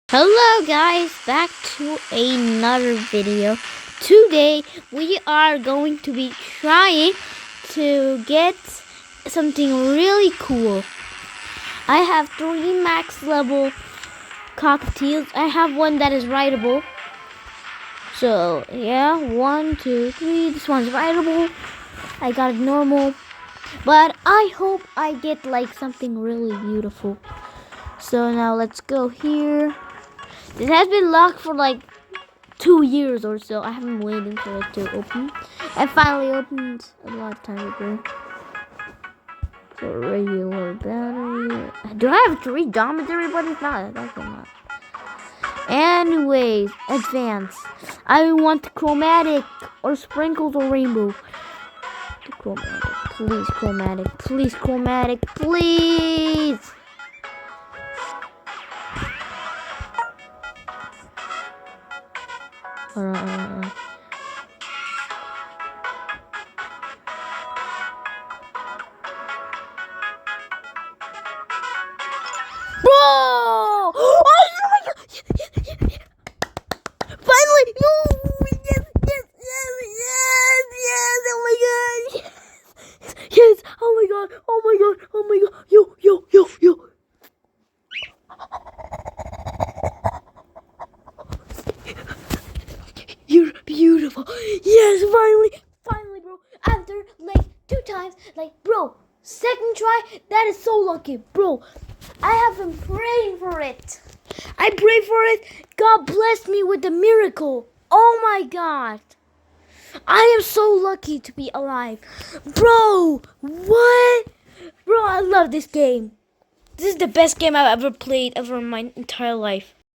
Hello guys, back to another video. Today we are going to be trying to get something really cool. I have 3 max level cockatiels. I have one that is rideable. So yeah, 1, 2, 3. This one's rideable. I got it normal. But I hope I get like something really beautiful. So now let's go here. This has been locked for like 2 years or so. I have been waiting for it to open. I finally opened a lot of time ago. So regular battery. Do I have 3 geometry? But it's not. That's not. Anyways, advanced. I want chromatic or sprinkles or rainbow. The chromatic. Please chromatic. Please chromatic. Please. Bro! Oh my god! Finally! No! Yes! Oh my god! Yes! Oh my god! Oh my god! Oh my god! Yo! You're beautiful. Yes, finally, bro. After like 2 times, bro, second try. That is so lucky, bro. I have been praying for it. I pray for it. God blessed me with the miracle. Oh my God. I am so lucky to be alive, bro. What, bro? I love this game. This is the best game I've ever played in my entire life.